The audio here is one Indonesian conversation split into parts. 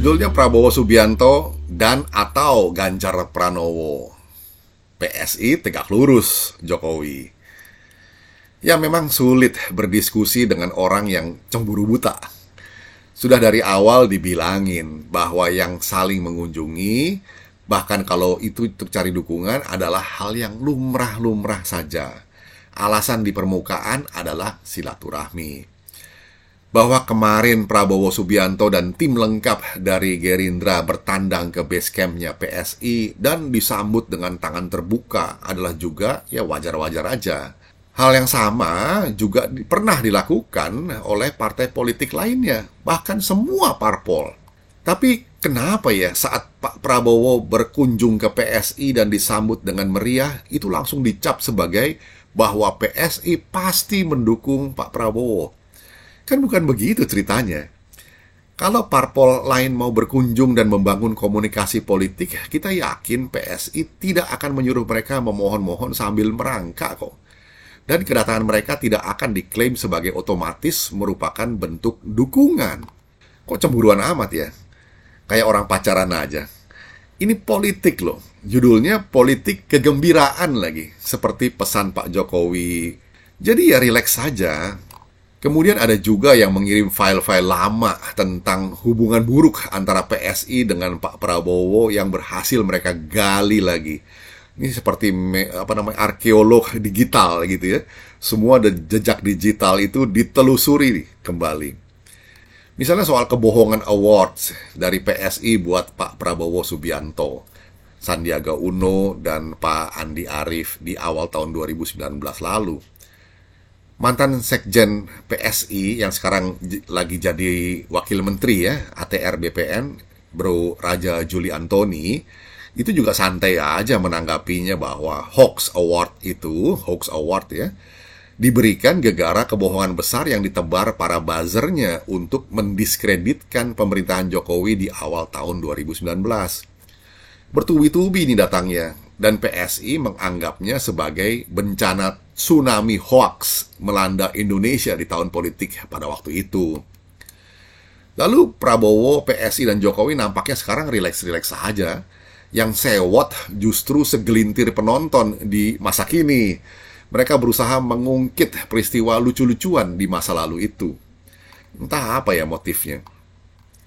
Judulnya Prabowo Subianto dan atau Ganjar Pranowo. PSI tegak lurus Jokowi. Ya memang sulit berdiskusi dengan orang yang cemburu buta. Sudah dari awal dibilangin bahwa yang saling mengunjungi, bahkan kalau itu untuk cari dukungan, adalah hal yang lumrah-lumrah saja. Alasan di permukaan adalah silaturahmi. Bahwa kemarin Prabowo Subianto dan tim lengkap dari Gerindra bertandang ke base camp-nya PSI dan disambut dengan tangan terbuka adalah juga ya wajar-wajar aja. Hal yang sama juga pernah dilakukan oleh partai politik lainnya, bahkan semua parpol. Tapi kenapa ya saat Pak Prabowo berkunjung ke PSI dan disambut dengan meriah, itu langsung dicap sebagai bahwa PSI pasti mendukung Pak Prabowo? Kan bukan begitu ceritanya. Kalau parpol lain mau berkunjung dan membangun komunikasi politik, kita yakin PSI tidak akan menyuruh mereka memohon-mohon sambil merangkak kok. Dan kedatangan mereka tidak akan diklaim sebagai otomatis merupakan bentuk dukungan. Kok cemburuan amat ya? Kayak orang pacaran aja. Ini politik loh. Judulnya politik kegembiraan lagi. Seperti pesan Pak Jokowi. Jadi ya rileks saja. Kemudian ada juga yang mengirim file-file lama tentang hubungan buruk antara PSI dengan Pak Prabowo yang berhasil mereka gali lagi. Ini seperti arkeolog digital gitu ya. Semua jejak digital itu ditelusuri kembali. Misalnya soal kebohongan awards dari PSI buat Pak Prabowo Subianto, Sandiaga Uno, dan Pak Andi Arief di awal tahun 2019 lalu. Mantan sekjen PSI yang sekarang lagi jadi wakil menteri ya, ATR BPN, Bro Raja Juli Antoni, itu juga santai aja menanggapinya bahwa hoax award ya, diberikan gegara kebohongan besar yang ditebar para buzzernya untuk mendiskreditkan pemerintahan Jokowi di awal tahun 2019. Bertubi-tubi ini datangnya, dan PSI menganggapnya sebagai bencana tsunami hoax melanda Indonesia di tahun politik pada waktu itu. Lalu Prabowo, PSI, dan Jokowi nampaknya sekarang rileks-rileks saja. Yang sewot justru segelintir penonton di masa kini. Mereka berusaha mengungkit peristiwa lucu-lucuan di masa lalu itu. Entah apa ya motifnya.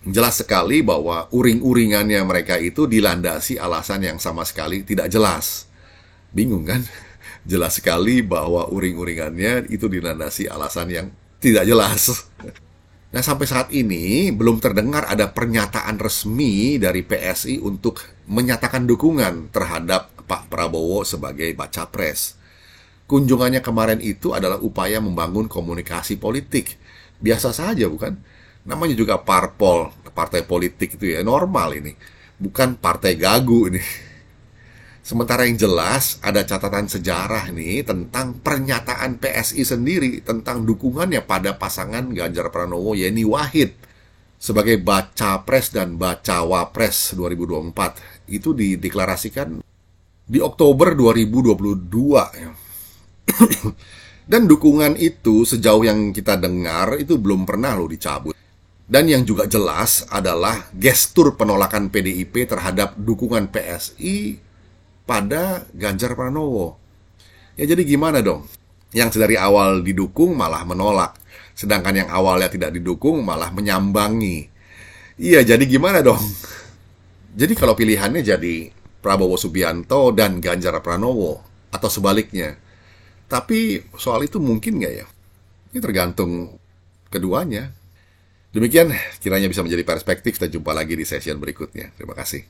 Jelas sekali bahwa uring-uringannya mereka itu dilandasi alasan yang sama sekali tidak jelas. Bingung kan? Jelas sekali bahwa uring-uringannya itu dilandasi alasan yang tidak jelas. Nah, sampai saat ini belum terdengar ada pernyataan resmi dari PSI untuk menyatakan dukungan terhadap Pak Prabowo sebagai baca pres. Kunjungannya kemarin itu adalah upaya membangun komunikasi politik. Biasa saja bukan? Namanya juga parpol, partai politik itu ya, normal ini. Bukan partai gagu ini. Sementara yang jelas, ada catatan sejarah nih tentang pernyataan PSI sendiri tentang dukungannya pada pasangan Ganjar Pranowo Yeni Wahid sebagai baca pres dan bacawa pres 2024. Itu dideklarasikan di Oktober 2022 ya. Dan dukungan itu sejauh yang kita dengar itu belum pernah loh dicabut. Dan yang juga jelas adalah gestur penolakan PDIP terhadap dukungan PSI pada Ganjar Pranowo. Ya jadi gimana dong? Yang dari awal didukung malah menolak, sedangkan yang awalnya tidak didukung malah menyambangi. Iya, jadi gimana dong? Jadi kalau pilihannya jadi Prabowo Subianto dan Ganjar Pranowo, atau sebaliknya. Tapi soal itu mungkin nggak ya? Ini tergantung keduanya. Demikian kiranya bisa menjadi perspektif. Kita jumpa lagi di session berikutnya. Terima kasih.